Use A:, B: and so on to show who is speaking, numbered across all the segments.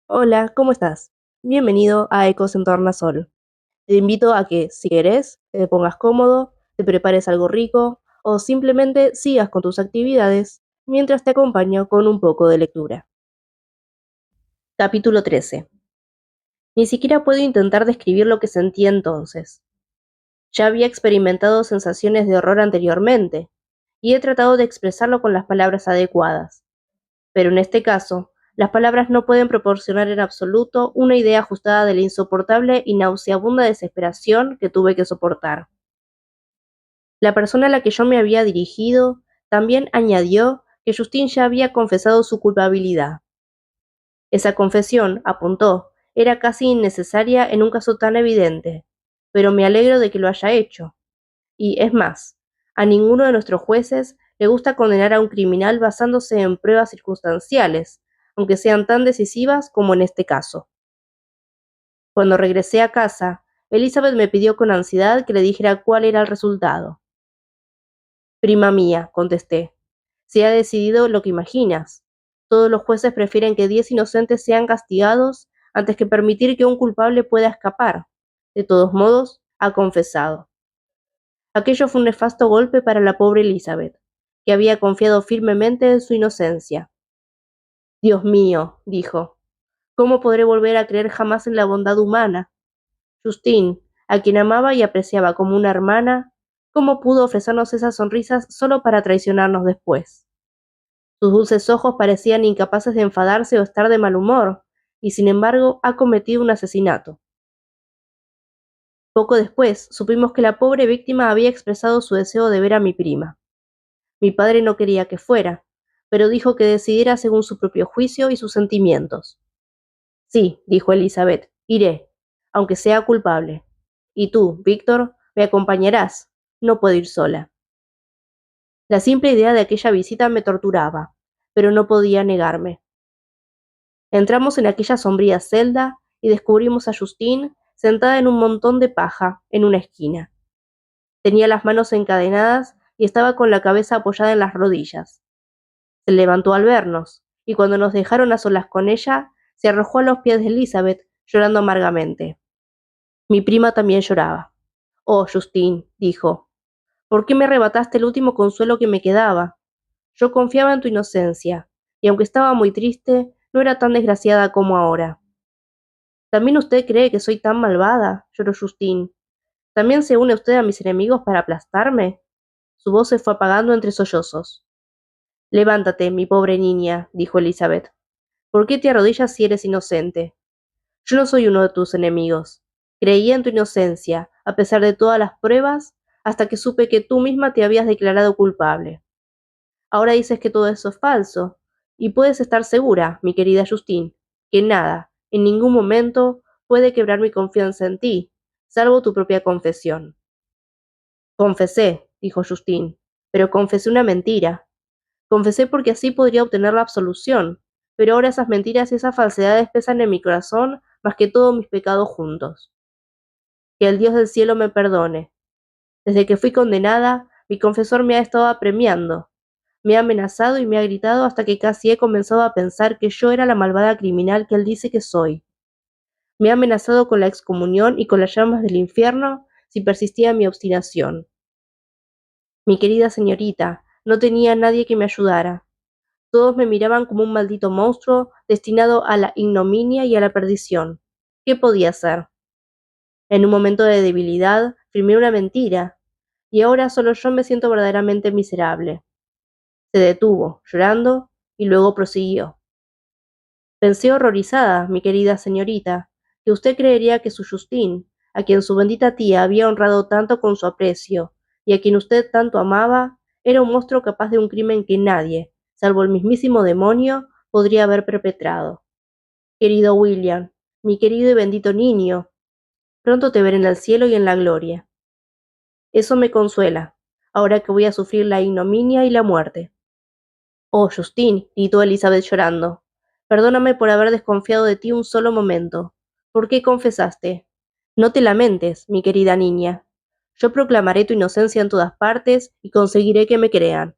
A: Hola, ¿cómo estás? Bienvenido a Ecos en Tornasol. Te invito a que, si querés, te pongas cómodo, te prepares algo rico o simplemente sigas con tus actividades mientras te acompaño con un poco de lectura. Capítulo 13. Ni siquiera puedo intentar describir lo que sentí entonces. Ya había experimentado sensaciones de horror anteriormente y he tratado de expresarlo con las palabras adecuadas. Pero en este caso, las palabras no pueden proporcionar en absoluto una idea ajustada de la insoportable y nauseabunda desesperación que tuve que soportar. La persona a la que yo me había dirigido también añadió que Justin ya había confesado su culpabilidad. Esa confesión, apuntó, era casi innecesaria en un caso tan evidente, pero me alegro de que lo haya hecho. Y, es más, a ninguno de nuestros jueces le gusta condenar a un criminal basándose en pruebas circunstanciales, aunque sean tan decisivas como en este caso. Cuando regresé a casa, Elizabeth me pidió con ansiedad que le dijera cuál era el resultado. Prima mía, contesté, se ha decidido lo que imaginas. Todos los jueces prefieren que 10 inocentes sean castigados antes que permitir que un culpable pueda escapar. De todos modos, ha confesado. Aquello fue un nefasto golpe para la pobre Elizabeth, que había confiado firmemente en su inocencia. Dios mío, dijo, ¿cómo podré volver a creer jamás en la bondad humana? Justine, a quien amaba y apreciaba como una hermana, ¿cómo pudo ofrecernos esas sonrisas solo para traicionarnos después? Sus dulces ojos parecían incapaces de enfadarse o estar de mal humor, y sin embargo ha cometido un asesinato. Poco después supimos que la pobre víctima había expresado su deseo de ver a mi prima. Mi padre no quería que fuera, pero dijo que decidiera según su propio juicio y sus sentimientos. Sí, dijo Elizabeth, iré, aunque sea culpable. Y tú, Víctor, me acompañarás. No puedo ir sola. La simple idea de aquella visita me torturaba, pero no podía negarme. Entramos en aquella sombría celda y descubrimos a Justine sentada en un montón de paja en una esquina. Tenía las manos encadenadas y estaba con la cabeza apoyada en las rodillas. Se levantó al vernos, y cuando nos dejaron a solas con ella, se arrojó a los pies de Elizabeth, llorando amargamente. Mi prima también lloraba. Oh, Justine, dijo, ¿por qué me arrebataste el último consuelo que me quedaba? Yo confiaba en tu inocencia, y aunque estaba muy triste, no era tan desgraciada como ahora. ¿También usted cree que soy tan malvada? Lloró Justine. ¿También se une usted a mis enemigos para aplastarme? Su voz se fue apagando entre sollozos. Levántate, mi pobre niña, dijo Elizabeth. ¿Por qué te arrodillas si eres inocente? Yo no soy uno de tus enemigos. Creí en tu inocencia, a pesar de todas las pruebas, hasta que supe que tú misma te habías declarado culpable. Ahora dices que todo eso es falso, y puedes estar segura, mi querida Justine, que nada, en ningún momento, puede quebrar mi confianza en ti, salvo tu propia confesión. Confesé, dijo Justine, pero confesé una mentira. Confesé porque así podría obtener la absolución, pero ahora esas mentiras y esas falsedades pesan en mi corazón más que todos mis pecados juntos. Que el Dios del cielo me perdone. Desde que fui condenada, mi confesor me ha estado apremiando, me ha amenazado y me ha gritado hasta que casi he comenzado a pensar que yo era la malvada criminal que él dice que soy. Me ha amenazado con la excomunión y con las llamas del infierno si persistía en mi obstinación. Mi querida señorita, no tenía nadie que me ayudara. Todos me miraban como un maldito monstruo destinado a la ignominia y a la perdición. ¿Qué podía hacer? En un momento de debilidad, firmé una mentira, y ahora solo yo me siento verdaderamente miserable. Se detuvo, llorando, y luego prosiguió. Pensé horrorizada, mi querida señorita, que usted creería que su Justine, a quien su bendita tía había honrado tanto con su aprecio, y a quien usted tanto amaba, era un monstruo capaz de un crimen que nadie, salvo el mismísimo demonio, podría haber perpetrado. Querido William, mi querido y bendito niño, pronto te veré en el cielo y en la gloria. Eso me consuela, ahora que voy a sufrir la ignominia y la muerte. Oh, Justine, gritó Elizabeth llorando, perdóname por haber desconfiado de ti un solo momento. ¿Por qué confesaste? No te lamentes, mi querida niña. Yo proclamaré tu inocencia en todas partes y conseguiré que me crean.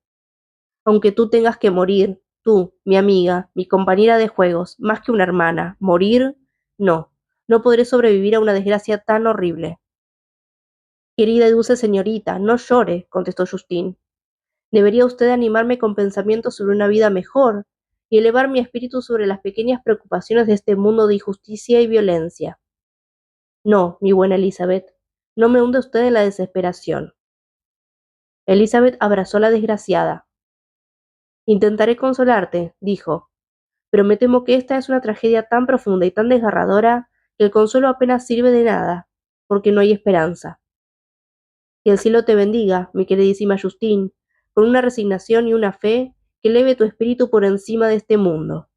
A: Aunque tú tengas que morir, Tú, mi amiga, mi compañera de juegos, más que una hermana, morir, no, no podré sobrevivir a una desgracia tan horrible. Querida y dulce señorita, no llore, contestó Justine. Debería usted animarme con pensamientos sobre una vida mejor y elevar mi espíritu sobre las pequeñas preocupaciones de este mundo de injusticia y violencia. No, mi buena Elizabeth, no me hunda usted en la desesperación. Elizabeth abrazó a la desgraciada. Intentaré consolarte, dijo, pero me temo que esta es una tragedia tan profunda y tan desgarradora que el consuelo apenas sirve de nada, porque no hay esperanza. Que el cielo te bendiga, mi queridísima Justine, con una resignación y una fe que eleve tu espíritu por encima de este mundo.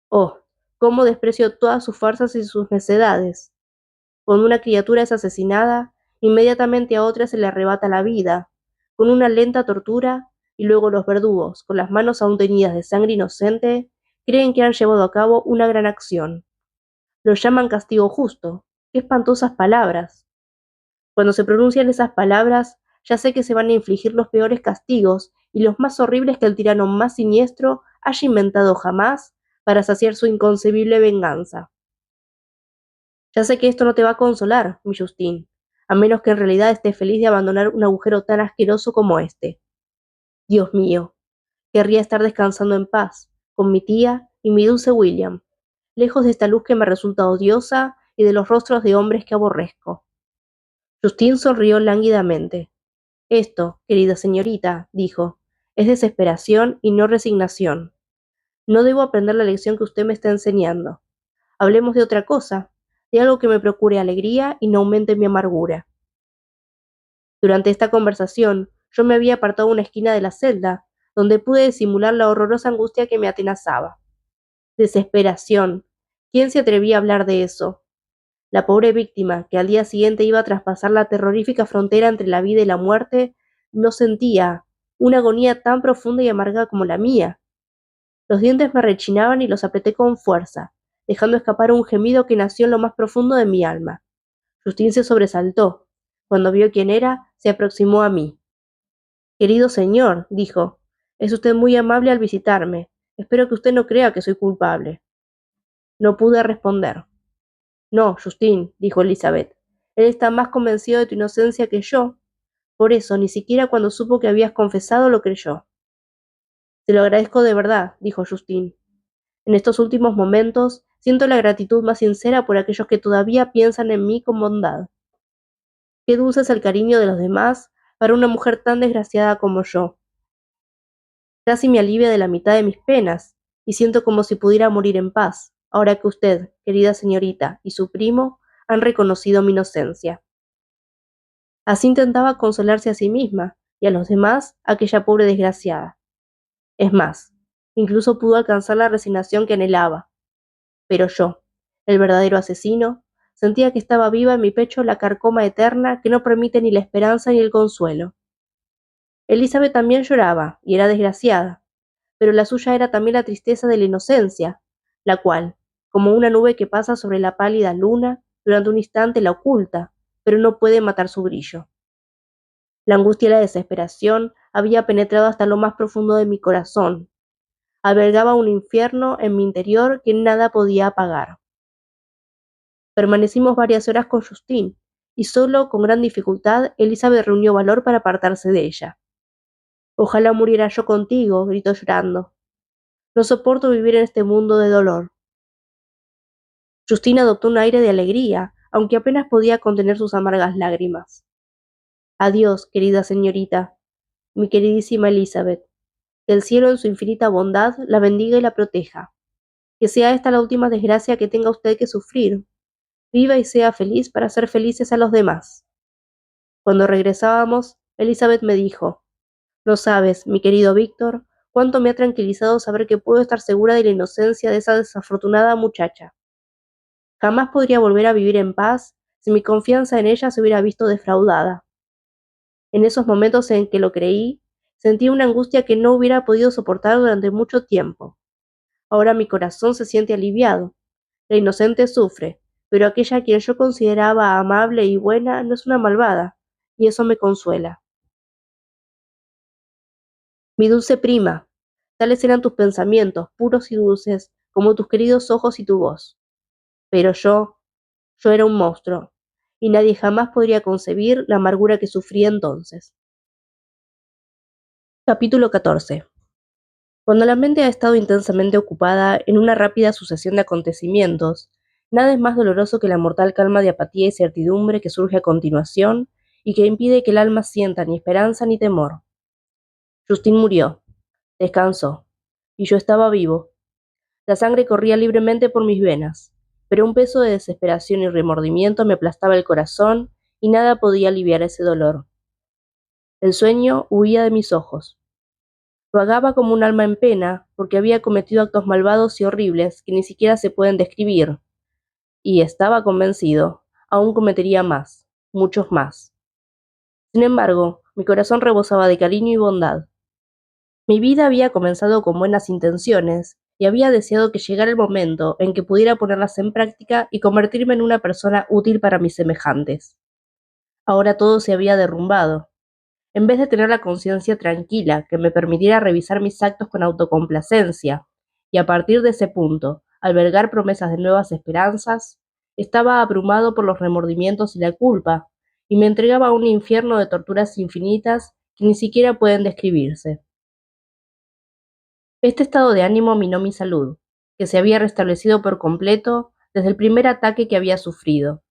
A: Oh, cómo desprecio todas sus farsas y sus necedades. Cuando una criatura es asesinada, inmediatamente a otra se le arrebata la vida, con una lenta tortura, y luego los verdugos, con las manos aún teñidas de sangre inocente, creen que han llevado a cabo una gran acción. Lo llaman castigo justo. ¡Qué espantosas palabras! Cuando se pronuncian esas palabras, ya sé que se van a infligir los peores castigos y los más horribles que el tirano más siniestro haya inventado jamás para saciar su inconcebible venganza. Ya sé que esto no te va a consolar, mi Justine, a menos que en realidad estés feliz de abandonar un agujero tan asqueroso como este. Dios mío, querría estar descansando en paz, con mi tía y mi dulce William, lejos de esta luz que me resulta odiosa y de los rostros de hombres que aborrezco. Justine sonrió lánguidamente. Esto, querida señorita, dijo, es desesperación y no resignación. No debo aprender la lección que usted me está enseñando. Hablemos de otra cosa, de algo que me procure alegría y no aumente mi amargura. Durante esta conversación, yo me había apartado a una esquina de la celda, donde pude disimular la horrorosa angustia que me atenazaba. Desesperación. ¿Quién se atrevía a hablar de eso? La pobre víctima, que al día siguiente iba a traspasar la terrorífica frontera entre la vida y la muerte, no sentía una agonía tan profunda y amarga como la mía. Los dientes me rechinaban y los apreté con fuerza, dejando escapar un gemido que nació en lo más profundo de mi alma. Justín se sobresaltó. Cuando vio quién era, se aproximó a mí. Querido señor, dijo, es usted muy amable al visitarme. Espero que usted no crea que soy culpable. No pude responder. No, Justín, dijo Elizabeth. Él está más convencido de tu inocencia que yo. Por eso, ni siquiera cuando supo que habías confesado lo creyó. Te lo agradezco de verdad, dijo Justín. En estos últimos momentos siento la gratitud más sincera por aquellos que todavía piensan en mí con bondad. Qué dulce es el cariño de los demás para una mujer tan desgraciada como yo. Casi me alivia de la mitad de mis penas, y siento como si pudiera morir en paz, ahora que usted, querida señorita, y su primo han reconocido mi inocencia. Así intentaba consolarse a sí misma, y a los demás, aquella pobre desgraciada. Es más, incluso pudo alcanzar la resignación que anhelaba. Pero yo, el verdadero asesino, sentía que estaba viva en mi pecho la carcoma eterna que no permite ni la esperanza ni el consuelo. Elizabeth también lloraba, y era desgraciada, pero la suya era también la tristeza de la inocencia, la cual, como una nube que pasa sobre la pálida luna, durante un instante la oculta, pero no puede matar su brillo. La angustia y la desesperación había penetrado hasta lo más profundo de mi corazón. Albergaba un infierno en mi interior que nada podía apagar. Permanecimos varias horas con Justine, y solo con gran dificultad Elizabeth reunió valor para apartarse de ella. Ojalá muriera yo contigo, gritó llorando. No soporto vivir en este mundo de dolor. Justine adoptó un aire de alegría, aunque apenas podía contener sus amargas lágrimas. Adiós, querida señorita, mi queridísima Elizabeth. Que el cielo en su infinita bondad la bendiga y la proteja. Que sea esta la última desgracia que tenga usted que sufrir. Viva y sea feliz para hacer felices a los demás. Cuando regresábamos, Elizabeth me dijo, no sabes, mi querido Víctor, cuánto me ha tranquilizado saber que puedo estar segura de la inocencia de esa desafortunada muchacha. Jamás podría volver a vivir en paz si mi confianza en ella se hubiera visto defraudada. En esos momentos en que lo creí, sentí una angustia que no hubiera podido soportar durante mucho tiempo. Ahora mi corazón se siente aliviado. La inocente sufre, pero aquella a quien yo consideraba amable y buena no es una malvada, y eso me consuela. Mi dulce prima, Tales eran tus pensamientos, puros y dulces, como tus queridos ojos y tu voz. Pero yo era un monstruo, y nadie jamás podría concebir la amargura que sufrí entonces. Capítulo 14. Cuando la mente ha estado intensamente ocupada en una rápida sucesión de acontecimientos, nada es más doloroso que la mortal calma de apatía y certidumbre que surge a continuación y que impide que el alma sienta ni esperanza ni temor. Justin murió, descansó, y yo estaba vivo. La sangre corría libremente por mis venas, pero un peso de desesperación y remordimiento me aplastaba el corazón y nada podía aliviar ese dolor. El sueño huía de mis ojos. Vagaba como un alma en pena, porque había cometido actos malvados y horribles que ni siquiera se pueden describir, y estaba convencido, aún cometería más, muchos más. Sin embargo, mi corazón rebosaba de cariño y bondad. Mi vida había comenzado con buenas intenciones, y había deseado que llegara el momento en que pudiera ponerlas en práctica y convertirme en una persona útil para mis semejantes. Ahora todo se había derrumbado. En vez de tener la conciencia tranquila que me permitiera revisar mis actos con autocomplacencia, y a partir de ese punto, albergar promesas de nuevas esperanzas, estaba abrumado por los remordimientos y la culpa, y me entregaba a un infierno de torturas infinitas que ni siquiera pueden describirse. Este estado de ánimo minó mi salud, que se había restablecido por completo desde el primer ataque que había sufrido.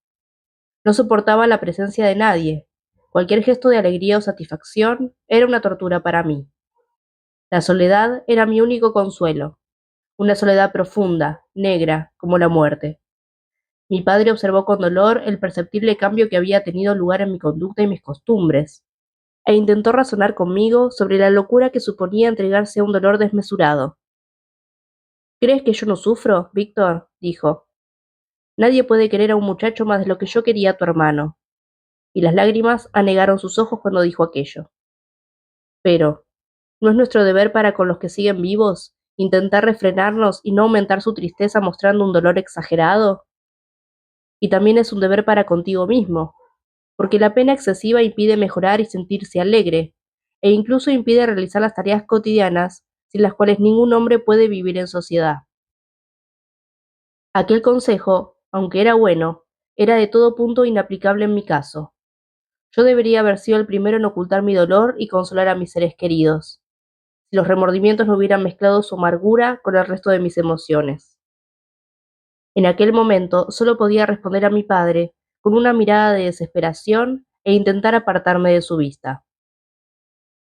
A: No soportaba la presencia de nadie. Cualquier gesto de alegría o satisfacción era una tortura para mí. La soledad era mi único consuelo, una soledad profunda, negra, como la muerte. Mi padre observó con dolor el perceptible cambio que había tenido lugar en mi conducta y mis costumbres, e intentó razonar conmigo sobre la locura que suponía entregarse a un dolor desmesurado. ¿Crees que yo no sufro, Víctor? Dijo. Nadie puede querer a un muchacho más de lo que yo quería a tu hermano. Y las lágrimas anegaron sus ojos cuando dijo aquello. Pero, ¿no es nuestro deber para con los que siguen vivos intentar refrenarnos y no aumentar su tristeza mostrando un dolor exagerado? Y también es un deber para contigo mismo, porque la pena excesiva impide mejorar y sentirse alegre, e incluso impide realizar las tareas cotidianas sin las cuales ningún hombre puede vivir en sociedad. Aquel consejo, aunque era bueno, era de todo punto inaplicable en mi caso. Yo debería haber sido el primero en ocultar mi dolor y consolar a mis seres queridos, si los remordimientos no hubieran mezclado su amargura con el resto de mis emociones. En aquel momento solo podía responder a mi padre con una mirada de desesperación e intentar apartarme de su vista.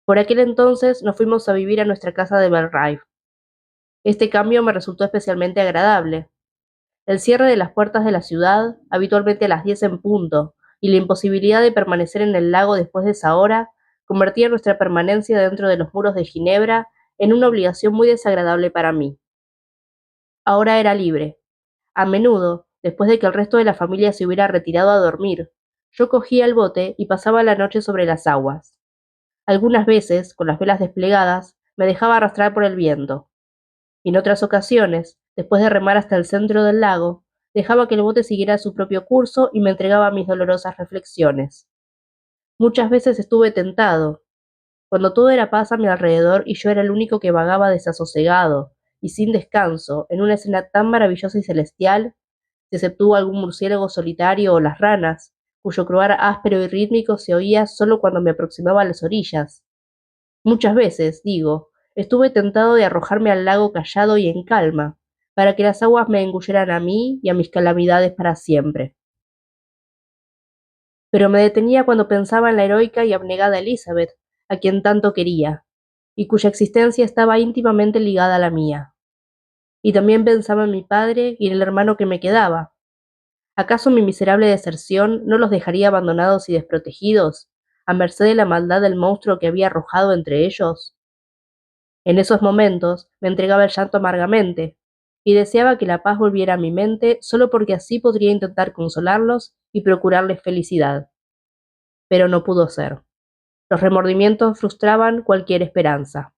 A: Por aquel entonces nos fuimos a vivir a nuestra casa de Belrive. Este cambio me resultó especialmente agradable. El cierre de las puertas de la ciudad, habitualmente a las 10 en punto, y la imposibilidad de permanecer en el lago después de esa hora, convertía nuestra permanencia dentro de los muros de Ginebra en una obligación muy desagradable para mí. Ahora era libre. A menudo, después de que el resto de la familia se hubiera retirado a dormir, yo cogía el bote y pasaba la noche sobre las aguas. Algunas veces, con las velas desplegadas, me dejaba arrastrar por el viento. Y en otras ocasiones, después de remar hasta el centro del lago, dejaba que el bote siguiera su propio curso y me entregaba a mis dolorosas reflexiones. Muchas veces estuve tentado, cuando todo era paz a mi alrededor y yo era el único que vagaba desasosegado y sin descanso en una escena tan maravillosa y celestial, exceptuó algún murciélago solitario o las ranas, cuyo croar áspero y rítmico se oía solo cuando me aproximaba a las orillas. Muchas veces, digo, estuve tentado de arrojarme al lago callado y en calma, para que las aguas me engulleran a mí y a mis calamidades para siempre. Pero me detenía cuando pensaba en la heroica y abnegada Elizabeth, a quien tanto quería, y cuya existencia estaba íntimamente ligada a la mía. Y también pensaba en mi padre y en el hermano que me quedaba. ¿Acaso mi miserable deserción no los dejaría abandonados y desprotegidos, a merced de la maldad del monstruo que había arrojado entre ellos? En esos momentos me entregaba el llanto amargamente, y deseaba que la paz volviera a mi mente solo porque así podría intentar consolarlos y procurarles felicidad. Pero no pudo ser. Los remordimientos frustraban cualquier esperanza.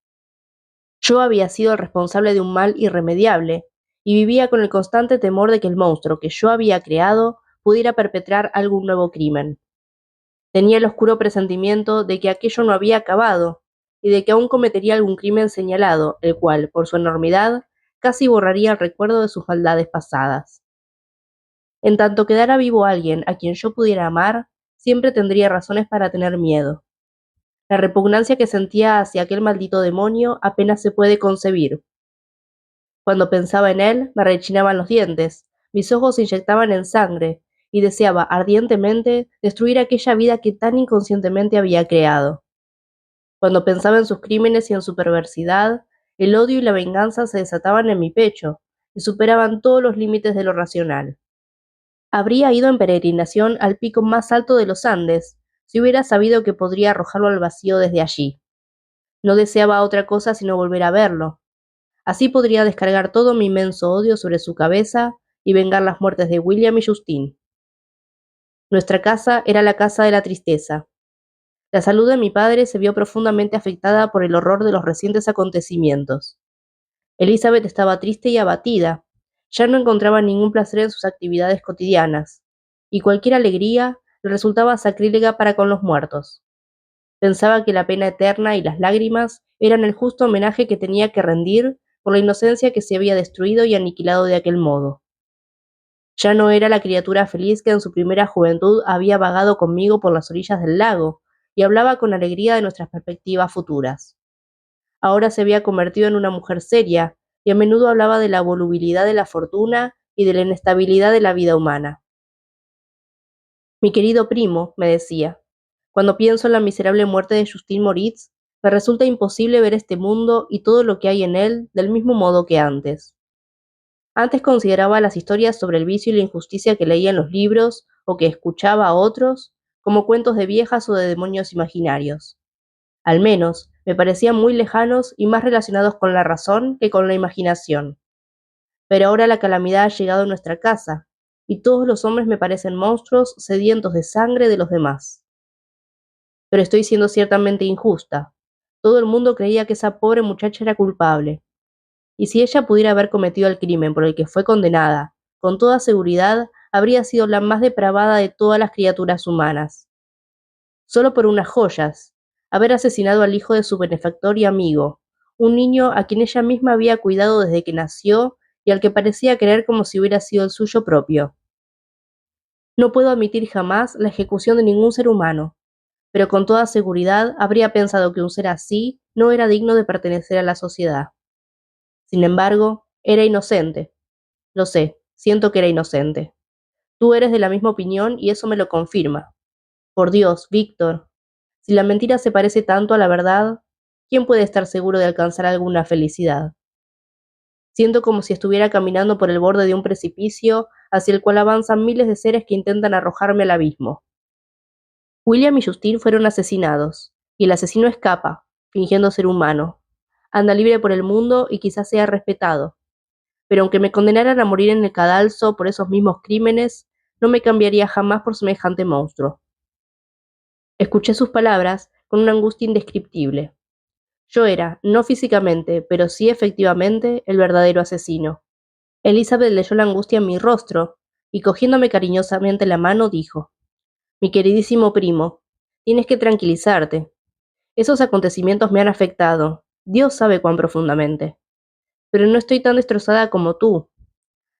A: Yo había sido el responsable de un mal irremediable, y vivía con el constante temor de que el monstruo que yo había creado pudiera perpetrar algún nuevo crimen. Tenía el oscuro presentimiento de que aquello no había acabado, y de que aún cometería algún crimen señalado, el cual, por su enormidad, casi borraría el recuerdo de sus maldades pasadas. En tanto quedara vivo alguien a quien yo pudiera amar, siempre tendría razones para tener miedo. La repugnancia que sentía hacia aquel maldito demonio apenas se puede concebir. Cuando pensaba en él, me rechinaban los dientes, mis ojos se inyectaban en sangre, y deseaba ardientemente destruir aquella vida que tan inconscientemente había creado. Cuando pensaba en sus crímenes y en su perversidad, el odio y la venganza se desataban en mi pecho, y superaban todos los límites de lo racional. Habría ido en peregrinación al pico más alto de los Andes, si hubiera sabido que podría arrojarlo al vacío desde allí. No deseaba otra cosa sino volver a verlo. Así podría descargar todo mi inmenso odio sobre su cabeza y vengar las muertes de William y Justine. Nuestra casa era la casa de la tristeza. La salud de mi padre se vio profundamente afectada por el horror de los recientes acontecimientos. Elizabeth estaba triste y abatida. Ya no encontraba ningún placer en sus actividades cotidianas, y cualquier alegría le resultaba sacrílega para con los muertos. Pensaba que la pena eterna y las lágrimas eran el justo homenaje que tenía que rendir por la inocencia que se había destruido y aniquilado de aquel modo. Ya no era la criatura feliz que en su primera juventud había vagado conmigo por las orillas del lago y hablaba con alegría de nuestras perspectivas futuras. Ahora se había convertido en una mujer seria y a menudo hablaba de la volubilidad de la fortuna y de la inestabilidad de la vida humana. Mi querido primo, me decía, cuando pienso en la miserable muerte de Justin Moritz, me resulta imposible ver este mundo y todo lo que hay en él del mismo modo que antes. Antes consideraba las historias sobre el vicio y la injusticia que leía en los libros o que escuchaba a otros como cuentos de viejas o de demonios imaginarios. Al menos, me parecían muy lejanos y más relacionados con la razón que con la imaginación. Pero ahora la calamidad ha llegado a nuestra casa, y todos los hombres me parecen monstruos sedientos de sangre de los demás. Pero estoy siendo ciertamente injusta. Todo el mundo creía que esa pobre muchacha era culpable, y si ella pudiera haber cometido el crimen por el que fue condenada, con toda seguridad habría sido la más depravada de todas las criaturas humanas. Solo por unas joyas, haber asesinado al hijo de su benefactor y amigo, un niño a quien ella misma había cuidado desde que nació y al que parecía querer como si hubiera sido el suyo propio. No puedo admitir jamás la ejecución de ningún ser humano, pero con toda seguridad habría pensado que un ser así no era digno de pertenecer a la sociedad. Sin embargo, era inocente. Lo sé, siento que era inocente. Tú eres de la misma opinión y eso me lo confirma. Por Dios, Víctor, si la mentira se parece tanto a la verdad, ¿quién puede estar seguro de alcanzar alguna felicidad? Siento como si estuviera caminando por el borde de un precipicio hacia el cual avanzan miles de seres que intentan arrojarme al abismo. William y Justine fueron asesinados, y el asesino escapa, fingiendo ser humano. Anda libre por el mundo y quizás sea respetado. Pero aunque me condenaran a morir en el cadalso por esos mismos crímenes, no me cambiaría jamás por semejante monstruo. Escuché sus palabras con una angustia indescriptible. Yo era, no físicamente, pero sí efectivamente, el verdadero asesino. Elizabeth leyó la angustia en mi rostro, y cogiéndome cariñosamente la mano, dijo, mi queridísimo primo, tienes que tranquilizarte. Esos acontecimientos me han afectado, Dios sabe cuán profundamente. Pero no estoy tan destrozada como tú.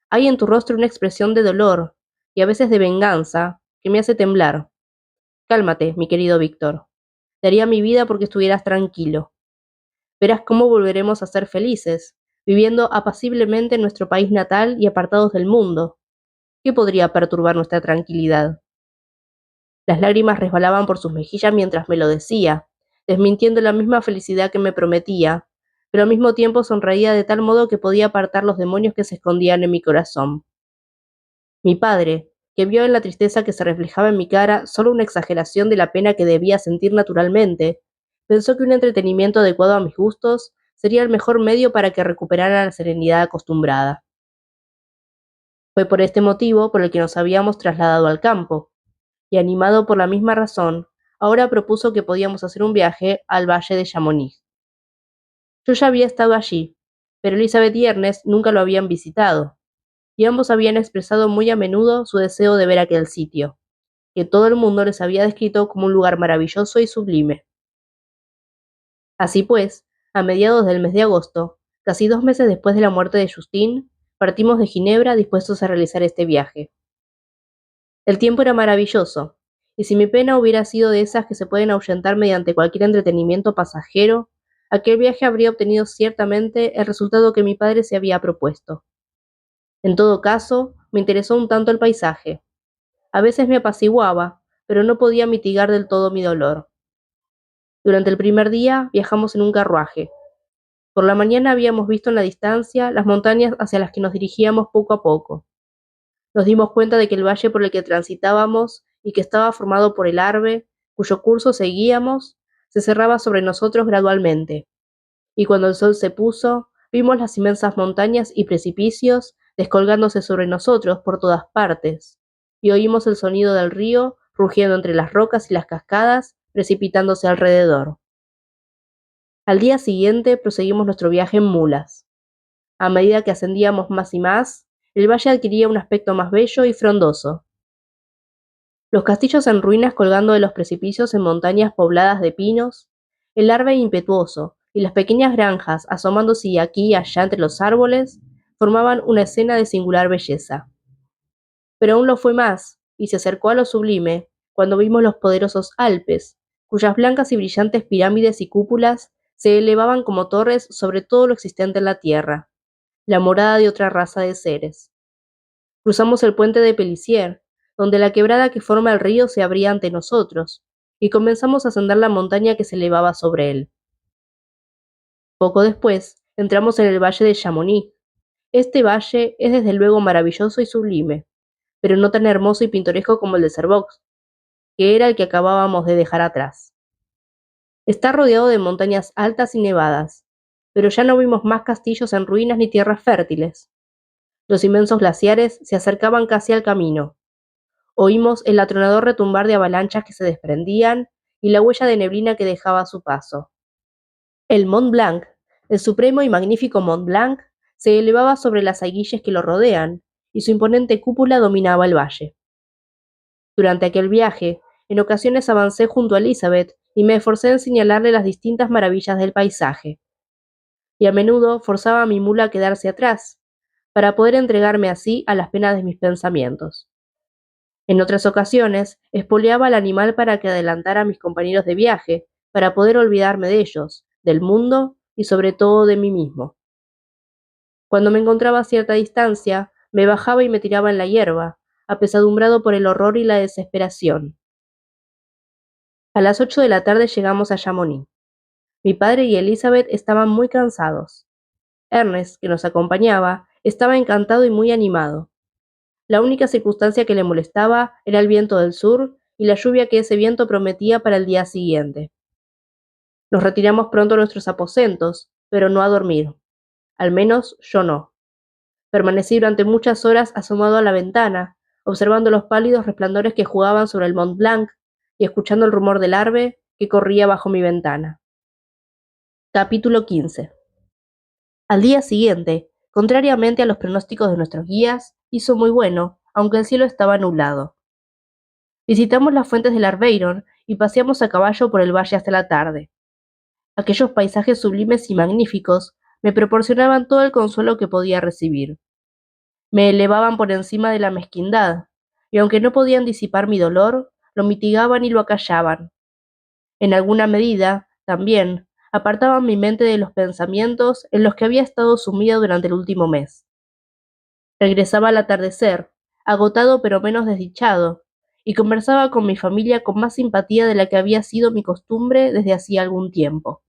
A: Hay en tu rostro una expresión de dolor, y a veces de venganza, que me hace temblar. Cálmate, mi querido Víctor. Daría mi vida porque estuvieras tranquilo. Verás cómo volveremos a ser felices, viviendo apaciblemente en nuestro país natal y apartados del mundo. ¿Qué podría perturbar nuestra tranquilidad? Las lágrimas resbalaban por sus mejillas mientras me lo decía, desmintiendo la misma felicidad que me prometía, pero al mismo tiempo sonreía de tal modo que podía apartar los demonios que se escondían en mi corazón. Mi padre, que vio en la tristeza que se reflejaba en mi cara solo una exageración de la pena que debía sentir naturalmente, pensó que un entretenimiento adecuado a mis gustos sería el mejor medio para que recuperara la serenidad acostumbrada. Fue por este motivo por el que nos habíamos trasladado al campo, y animado por la misma razón, ahora propuso que podíamos hacer un viaje al valle de Chamonix. Yo ya había estado allí, pero Elizabeth y Ernest nunca lo habían visitado, y ambos habían expresado muy a menudo su deseo de ver aquel sitio, que todo el mundo les había descrito como un lugar maravilloso y sublime. Así pues, a mediados del mes de agosto, casi 2 meses después de la muerte de Justin, partimos de Ginebra dispuestos a realizar este viaje. El tiempo era maravilloso, y si mi pena hubiera sido de esas que se pueden ahuyentar mediante cualquier entretenimiento pasajero, aquel viaje habría obtenido ciertamente el resultado que mi padre se había propuesto. En todo caso, me interesó un tanto el paisaje. A veces me apaciguaba, pero no podía mitigar del todo mi dolor. Durante el primer día viajamos en un carruaje. Por la mañana habíamos visto en la distancia las montañas hacia las que nos dirigíamos poco a poco. Nos dimos cuenta de que el valle por el que transitábamos y que estaba formado por el Arve, cuyo curso seguíamos, se cerraba sobre nosotros gradualmente, y cuando el sol se puso, vimos las inmensas montañas y precipicios descolgándose sobre nosotros por todas partes, y oímos el sonido del río rugiendo entre las rocas y las cascadas, precipitándose alrededor. Al día siguiente proseguimos nuestro viaje en mulas. A medida que ascendíamos más y más, el valle adquiría un aspecto más bello y frondoso. Los castillos en ruinas colgando de los precipicios en montañas pobladas de pinos, el árbol impetuoso y las pequeñas granjas asomándose aquí y allá entre los árboles formaban una escena de singular belleza. Pero aún lo fue más, y se acercó a lo sublime, cuando vimos los poderosos Alpes, cuyas blancas y brillantes pirámides y cúpulas se elevaban como torres sobre todo lo existente en la tierra, la morada de otra raza de seres. Cruzamos el puente de Pelicier, donde la quebrada que forma el río se abría ante nosotros, y comenzamos a ascender la montaña que se elevaba sobre él. Poco después, entramos en el valle de Chamonix. Este valle es desde luego maravilloso y sublime, pero no tan hermoso y pintoresco como el de Cervox, que era el que acabábamos de dejar atrás. Está rodeado de montañas altas y nevadas, pero ya no vimos más castillos en ruinas ni tierras fértiles. Los inmensos glaciares se acercaban casi al camino. Oímos el atronador retumbar de avalanchas que se desprendían y la huella de neblina que dejaba a su paso. El Mont Blanc, el supremo y magnífico Mont Blanc, se elevaba sobre las aiguilles que lo rodean, y su imponente cúpula dominaba el valle. Durante aquel viaje, en ocasiones avancé junto a Elizabeth y me esforcé en señalarle las distintas maravillas del paisaje, y a menudo forzaba a mi mula a quedarse atrás, para poder entregarme así a las penas de mis pensamientos. En otras ocasiones, espoleaba al animal para que adelantara a mis compañeros de viaje, para poder olvidarme de ellos, del mundo y sobre todo de mí mismo. Cuando me encontraba a cierta distancia, me bajaba y me tiraba en la hierba, apesadumbrado por el horror y la desesperación. A las 8 de la tarde llegamos a Chamonix. Mi padre y Elizabeth estaban muy cansados. Ernest, que nos acompañaba, estaba encantado y muy animado. La única circunstancia que le molestaba era el viento del sur y la lluvia que ese viento prometía para el día siguiente. Nos retiramos pronto a nuestros aposentos, pero no a dormir. Al menos yo no. Permanecí durante muchas horas asomado a la ventana, observando los pálidos resplandores que jugaban sobre el Mont Blanc y escuchando el rumor del Arve que corría bajo mi ventana. Capítulo 15. Al día siguiente, contrariamente a los pronósticos de nuestros guías, hizo muy bueno, aunque el cielo estaba nublado. Visitamos las fuentes del Arbeiron y paseamos a caballo por el valle hasta la tarde. Aquellos paisajes sublimes y magníficos me proporcionaban todo el consuelo que podía recibir. Me elevaban por encima de la mezquindad, y aunque no podían disipar mi dolor, lo mitigaban y lo acallaban. En alguna medida, también, apartaban mi mente de los pensamientos en los que había estado sumida durante el último mes. Regresaba al atardecer, agotado pero menos desdichado, y conversaba con mi familia con más simpatía de la que había sido mi costumbre desde hacía algún tiempo.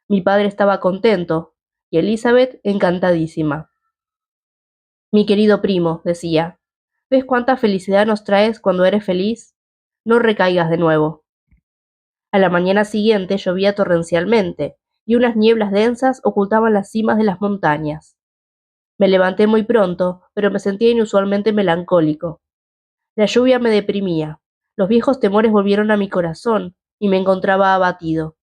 A: Mi padre estaba contento, y Elizabeth encantadísima. Mi querido primo, decía, ¿ves cuánta felicidad nos traes cuando eres feliz? No recaigas de nuevo. A la mañana siguiente llovía torrencialmente, y unas nieblas densas ocultaban las cimas de las montañas. Me levanté muy pronto, pero me sentía inusualmente melancólico. La lluvia me deprimía. Los viejos temores volvieron a mi corazón, y me encontraba abatido.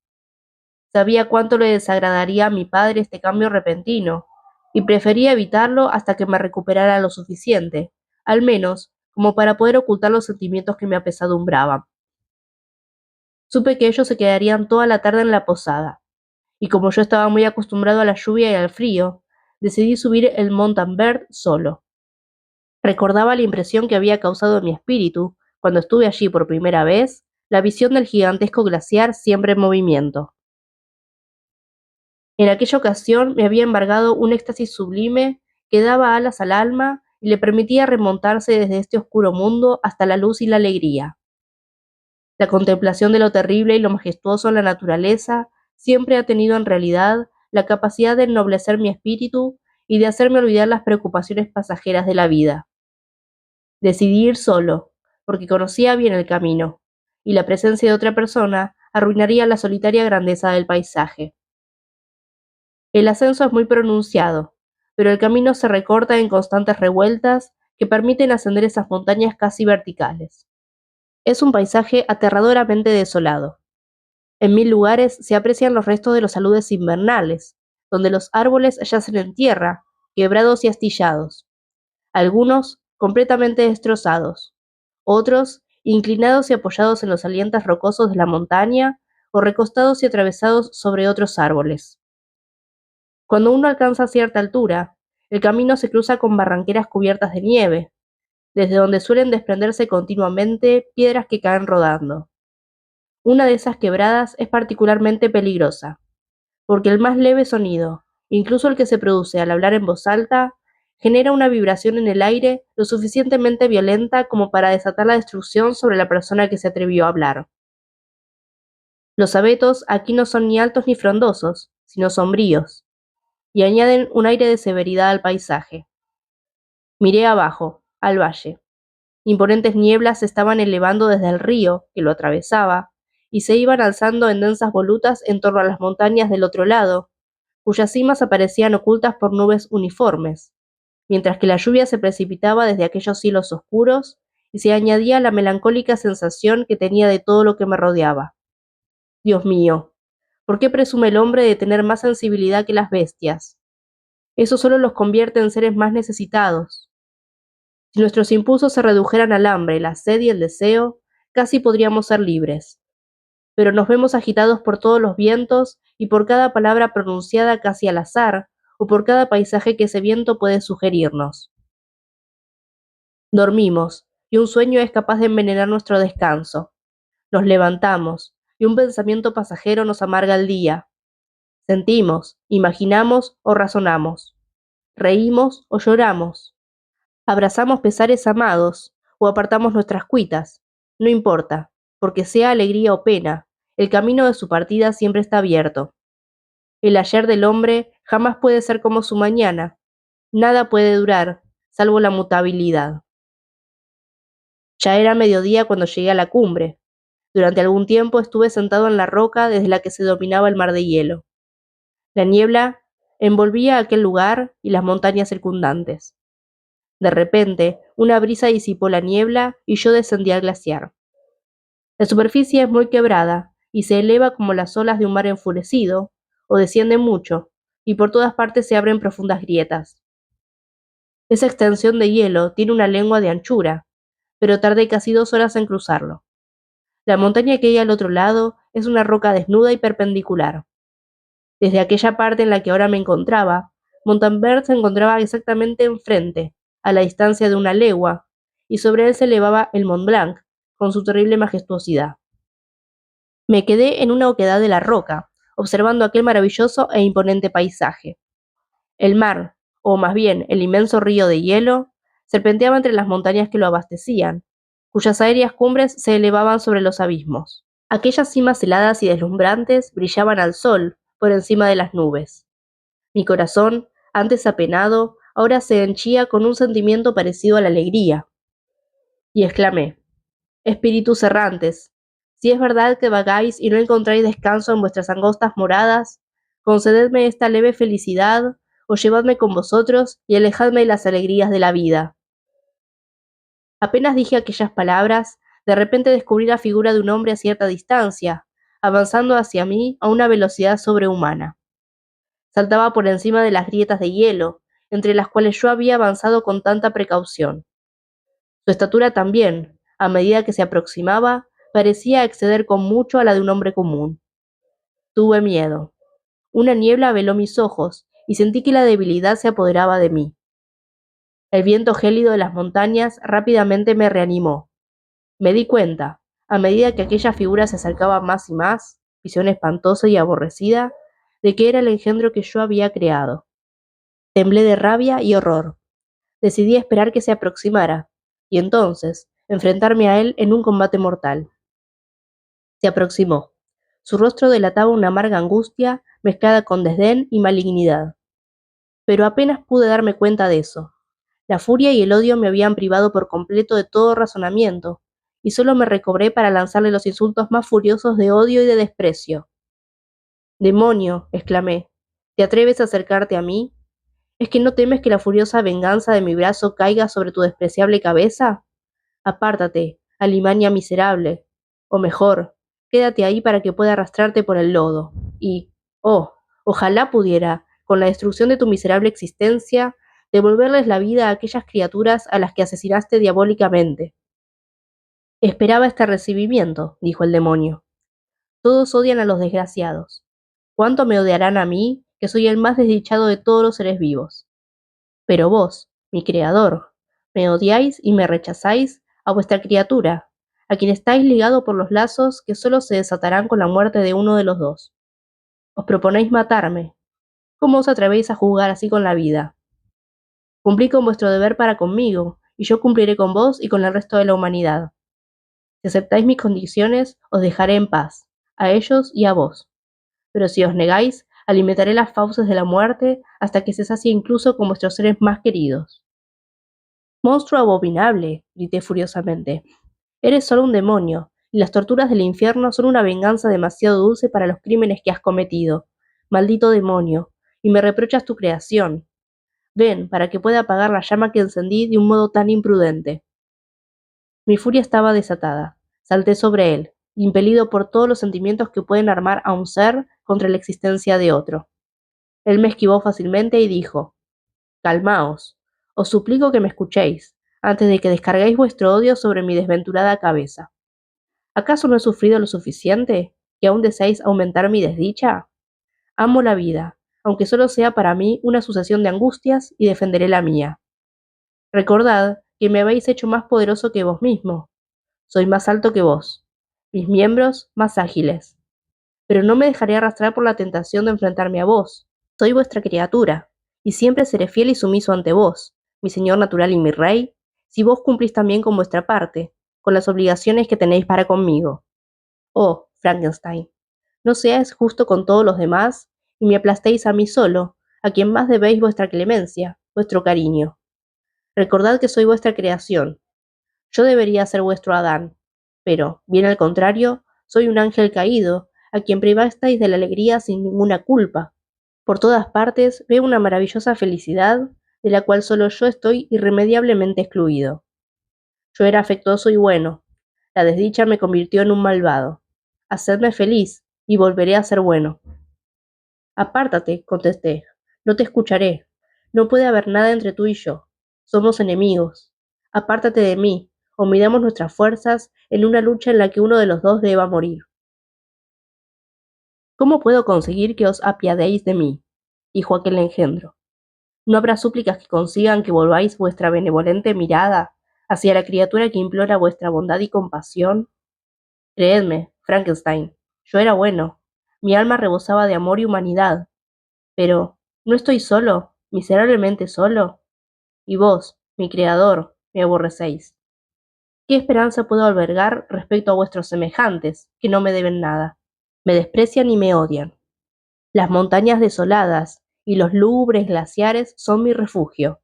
A: Sabía cuánto le desagradaría a mi padre este cambio repentino, y prefería evitarlo hasta que me recuperara lo suficiente, al menos como para poder ocultar los sentimientos que me apesadumbraban. Supe que ellos se quedarían toda la tarde en la posada. y como yo estaba muy acostumbrado a la lluvia y al frío, decidí subir el Montanvert solo. Recordaba la impresión que había causado en mi espíritu, cuando estuve allí por primera vez, la visión del gigantesco glaciar siempre en movimiento. En aquella ocasión me había embargado un éxtasis sublime que daba alas al alma y le permitía remontarse desde este oscuro mundo hasta la luz y la alegría. La contemplación de lo terrible y lo majestuoso en la naturaleza siempre ha tenido en realidad la capacidad de ennoblecer mi espíritu y de hacerme olvidar las preocupaciones pasajeras de la vida. Decidí ir solo, porque conocía bien el camino, y la presencia de otra persona arruinaría la solitaria grandeza del paisaje. El ascenso es muy pronunciado, pero el camino se recorta en constantes revueltas que permiten ascender esas montañas casi verticales. Es un paisaje aterradoramente desolado. En 1000 lugares se aprecian los restos de los aludes invernales, donde los árboles yacen en tierra, quebrados y astillados, algunos completamente destrozados, otros inclinados y apoyados en los salientes rocosos de la montaña o recostados y atravesados sobre otros árboles. Cuando uno alcanza cierta altura, el camino se cruza con barranqueras cubiertas de nieve, desde donde suelen desprenderse continuamente piedras que caen rodando. Una de esas quebradas es particularmente peligrosa, porque el más leve sonido, incluso el que se produce al hablar en voz alta, genera una vibración en el aire lo suficientemente violenta como para desatar la destrucción sobre la persona que se atrevió a hablar. Los abetos aquí no son ni altos ni frondosos, sino sombríos, y añaden un aire de severidad al paisaje. Miré abajo, al valle. Imponentes nieblas se estaban elevando desde el río, que lo atravesaba, y se iban alzando en densas volutas en torno a las montañas del otro lado, cuyas cimas aparecían ocultas por nubes uniformes, mientras que la lluvia se precipitaba desde aquellos cielos oscuros y se añadía la melancólica sensación que tenía de todo lo que me rodeaba. Dios mío, ¿por qué presume el hombre de tener más sensibilidad que las bestias? Eso solo los convierte en seres más necesitados. Si nuestros impulsos se redujeran al hambre, la sed y el deseo, casi podríamos ser libres. Pero nos vemos agitados por todos los vientos y por cada palabra pronunciada casi al azar, o por cada paisaje que ese viento puede sugerirnos. Dormimos, y un sueño es capaz de envenenar nuestro descanso. Nos levantamos, y un pensamiento pasajero nos amarga el día. Sentimos, imaginamos o razonamos. Reímos o lloramos. Abrazamos pesares amados o apartamos nuestras cuitas. No importa, porque sea alegría o pena, el camino de su partida siempre está abierto. El ayer del hombre jamás puede ser como su mañana. Nada puede durar, salvo la mutabilidad. Ya era mediodía cuando llegué a la cumbre. Durante algún tiempo estuve sentado en la roca desde la que se dominaba el mar de hielo. La niebla envolvía aquel lugar y las montañas circundantes. De repente, una brisa disipó la niebla y yo descendí al glaciar. La superficie es muy quebrada y se eleva como las olas de un mar enfurecido, o desciende mucho, y por todas partes se abren profundas grietas. Esa extensión de hielo tiene una lengua de anchura, pero tardé casi 2 horas en cruzarlo. La montaña que hay al otro lado es una roca desnuda y perpendicular. Desde aquella parte en la que ahora me encontraba, Montanvert se encontraba exactamente enfrente, a la distancia de una legua, y sobre él se elevaba el Mont Blanc, con su terrible majestuosidad. Me quedé en una oquedad de la roca, observando aquel maravilloso e imponente paisaje. El mar, o más bien el inmenso río de hielo, serpenteaba entre las montañas que lo abastecían, cuyas aéreas cumbres se elevaban sobre los abismos. Aquellas cimas heladas y deslumbrantes brillaban al sol, por encima de las nubes. Mi corazón, antes apenado, ahora se henchía con un sentimiento parecido a la alegría, y exclamé: Espíritus errantes, si es verdad que vagáis y no encontráis descanso en vuestras angostas moradas, concededme esta leve felicidad, o llevadme con vosotros y alejadme de las alegrías de la vida. Apenas dije aquellas palabras, de repente descubrí la figura de un hombre a cierta distancia, avanzando hacia mí a una velocidad sobrehumana. Saltaba por encima de las grietas de hielo, entre las cuales yo había avanzado con tanta precaución. Su estatura también, a medida que se aproximaba, parecía exceder con mucho a la de un hombre común. Tuve miedo. Una niebla veló mis ojos, y sentí que la debilidad se apoderaba de mí. El viento gélido de las montañas rápidamente me reanimó. Me di cuenta, a medida que aquella figura se acercaba más y más, visión espantosa y aborrecida, de que era el engendro que yo había creado. Temblé de rabia y horror. Decidí esperar que se aproximara, y entonces enfrentarme a él en un combate mortal. Se aproximó. Su rostro delataba una amarga angustia mezclada con desdén y malignidad. Pero apenas pude darme cuenta de eso. La furia y el odio me habían privado por completo de todo razonamiento, y solo me recobré para lanzarle los insultos más furiosos de odio y de desprecio. «Demonio», exclamé, «¿te atreves a acercarte a mí? ¿Es que no temes que la furiosa venganza de mi brazo caiga sobre tu despreciable cabeza? Apártate, alimaña miserable. O mejor, quédate ahí para que pueda arrastrarte por el lodo. Y, oh, ojalá pudiera, con la destrucción de tu miserable existencia, devolverles la vida a aquellas criaturas a las que asesinaste diabólicamente». «Esperaba este recibimiento», dijo el demonio. «Todos odian a los desgraciados. ¿Cuánto me odiarán a mí, que soy el más desdichado de todos los seres vivos? Pero vos, mi creador, me odiáis y me rechazáis a vuestra criatura, a quien estáis ligado por los lazos que solo se desatarán con la muerte de uno de los dos. Os proponéis matarme. ¿Cómo os atrevéis a jugar así con la vida? Cumplid con vuestro deber para conmigo, y yo cumpliré con vos y con el resto de la humanidad. Si aceptáis mis condiciones, os dejaré en paz, a ellos y a vos. Pero si os negáis, alimentaré las fauces de la muerte hasta que se sacie incluso con vuestros seres más queridos». «Monstruo abominable», grité furiosamente. «Eres solo un demonio, y las torturas del infierno son una venganza demasiado dulce para los crímenes que has cometido. Maldito demonio, y me reprochas tu creación. Ven, para que pueda apagar la llama que encendí de un modo tan imprudente». Mi furia estaba desatada. Salté sobre él, impelido por todos los sentimientos que pueden armar a un ser contra la existencia de otro. Él me esquivó fácilmente y dijo: «Calmaos. Os suplico que me escuchéis, antes de que descarguéis vuestro odio sobre mi desventurada cabeza. ¿Acaso no he sufrido lo suficiente, y aún deseáis aumentar mi desdicha? Amo la vida, aunque solo sea para mí una sucesión de angustias, y defenderé la mía. Recordad que me habéis hecho más poderoso que vos mismo. Soy más alto que vos, mis miembros más ágiles. Pero no me dejaré arrastrar por la tentación de enfrentarme a vos. Soy vuestra criatura, y siempre seré fiel y sumiso ante vos, mi señor natural y mi rey, si vos cumplís también con vuestra parte, con las obligaciones que tenéis para conmigo. Oh, Frankenstein, no seáis justo con todos los demás, y me aplastéis a mí solo, a quien más debéis vuestra clemencia, vuestro cariño. Recordad que soy vuestra creación. Yo debería ser vuestro Adán, pero, bien al contrario, soy un ángel caído, a quien privasteis de la alegría sin ninguna culpa. Por todas partes veo una maravillosa felicidad, de la cual solo yo estoy irremediablemente excluido. Yo era afectuoso y bueno. La desdicha me convirtió en un malvado. Hacedme feliz, y volveré a ser bueno». «Apártate», contesté. «No te escucharé. No puede haber nada entre tú y yo. Somos enemigos. Apártate de mí, o midamos nuestras fuerzas en una lucha en la que uno de los dos deba morir». «¿Cómo puedo conseguir que os apiadéis de mí?», dijo aquel engendro. «¿No habrá súplicas que consigan que volváis vuestra benevolente mirada hacia la criatura que implora vuestra bondad y compasión? Creedme, Frankenstein, yo era bueno. Mi alma rebosaba de amor y humanidad. Pero, ¿no estoy solo, miserablemente solo? Y vos, mi creador, me aborrecéis. ¿Qué esperanza puedo albergar respecto a vuestros semejantes, que no me deben nada? Me desprecian y me odian. Las montañas desoladas y los lúgubres glaciares son mi refugio.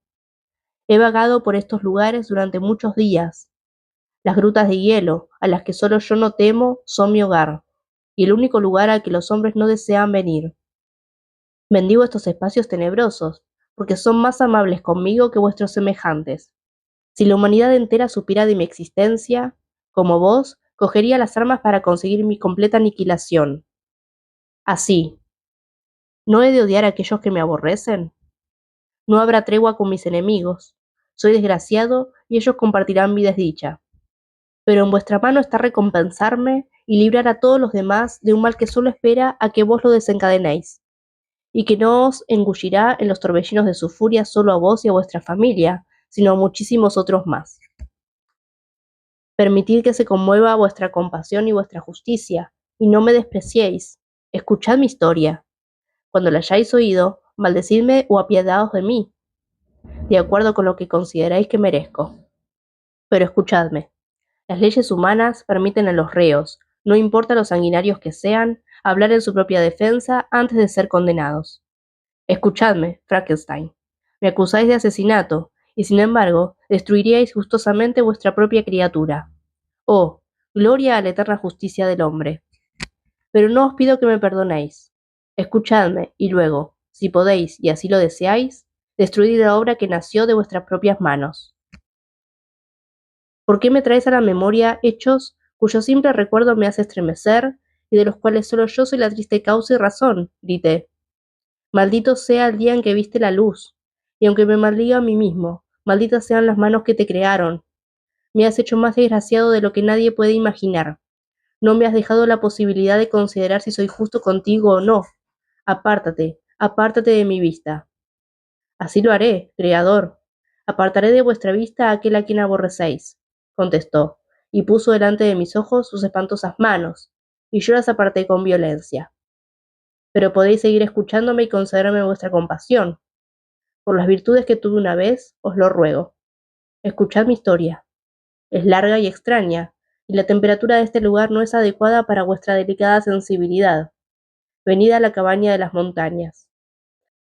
A: He vagado por estos lugares durante muchos días. Las grutas de hielo, a las que solo yo no temo, son mi hogar, y el único lugar al que los hombres no desean venir. Bendigo estos espacios tenebrosos, porque son más amables conmigo que vuestros semejantes. Si la humanidad entera supiera de mi existencia, como vos, cogería las armas para conseguir mi completa aniquilación. Así, ¿no he de odiar a aquellos que me aborrecen? No habrá tregua con mis enemigos. Soy desgraciado y ellos compartirán mi desdicha. Pero en vuestra mano está recompensarme y librar a todos los demás de un mal que solo espera a que vos lo desencadenéis. y que no os engullirá en los torbellinos de su furia solo a vos y a vuestra familia, sino a muchísimos otros más. Permitid que se conmueva vuestra compasión y vuestra justicia, y no me despreciéis. Escuchad mi historia. Cuando la hayáis oído, maldecidme o apiadaos de mí, de acuerdo con lo que consideráis que merezco. Pero escuchadme. Las leyes humanas permiten a los reos, no importa los sanguinarios que sean, hablar en su propia defensa antes de ser condenados. Escuchadme, Frankenstein. Me acusáis de asesinato, y sin embargo, destruiríais gustosamente vuestra propia criatura. Oh, gloria a la eterna justicia del hombre. Pero no os pido que me perdonéis. Escuchadme, y luego, si podéis y así lo deseáis, destruid la obra que nació de vuestras propias manos. ¿Por qué me traes a la memoria hechos cuyo simple recuerdo me hace estremecer y de los cuales solo yo soy la triste causa y razón? Grité. Maldito sea el día en que viste la luz, y aunque me maldiga a mí mismo, malditas sean las manos que te crearon. Me has hecho más desgraciado de lo que nadie puede imaginar. No me has dejado la posibilidad de considerar si soy justo contigo o no. Apártate, apártate de mi vista. Así lo haré, Creador. Apartaré de vuestra vista a aquel a quien aborrecéis, contestó, y puso delante de mis ojos sus espantosas manos, y yo las aparté con violencia. Pero podéis seguir escuchándome y concederme vuestra compasión. Por las virtudes que tuve una vez, os lo ruego. Escuchad mi historia. Es larga y extraña, y la temperatura de este lugar no es adecuada para vuestra delicada sensibilidad. Venid a la cabaña de las montañas.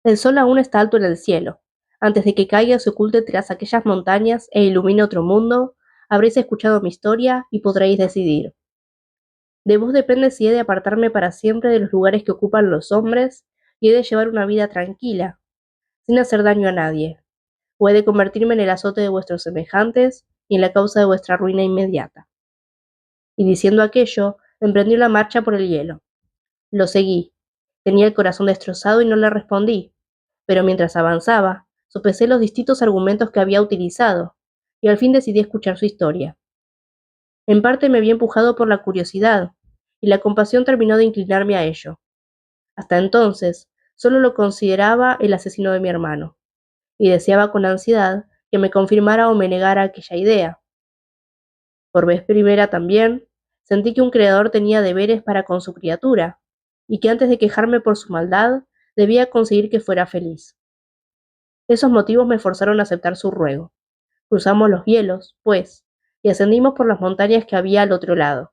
A: El sol aún está alto en el cielo. Antes de que caiga o se oculte tras aquellas montañas e ilumine otro mundo, habréis escuchado mi historia y podréis decidir. De vos depende si he de apartarme para siempre de los lugares que ocupan los hombres y he de llevar una vida tranquila, sin hacer daño a nadie, o he de convertirme en el azote de vuestros semejantes y en la causa de vuestra ruina inmediata. Y diciendo aquello, emprendió la marcha por el hielo. Lo seguí. Tenía el corazón destrozado y no le respondí, pero mientras avanzaba, sopesé los distintos argumentos que había utilizado, y al fin decidí escuchar su historia. En parte me había empujado por la curiosidad, y la compasión terminó de inclinarme a ello. Hasta entonces, solo lo consideraba el asesino de mi hermano, y deseaba con ansiedad que me confirmara o me negara aquella idea. Por vez primera también, sentí que un creador tenía deberes para con su criatura, y que antes de quejarme por su maldad, debía conseguir que fuera feliz. Esos motivos me forzaron a aceptar su ruego. Cruzamos los hielos, pues, y ascendimos por las montañas que había al otro lado.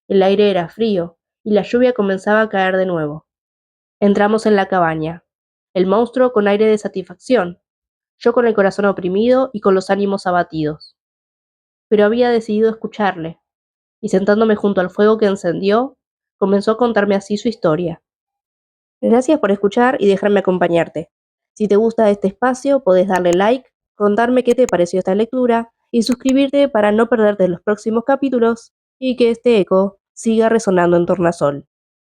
A: El aire era frío, y la lluvia comenzaba a caer de nuevo. Entramos en la cabaña. El monstruo con aire de satisfacción, yo con el corazón oprimido y con los ánimos abatidos. Pero había decidido escucharle, y sentándome junto al fuego que encendió, comenzó a contarme así su historia. Gracias por escuchar y dejarme acompañarte. Si te gusta este espacio, podés darle like, contarme qué te pareció esta lectura y suscribirte para no perderte los próximos capítulos y que este eco siga resonando en Tornasol.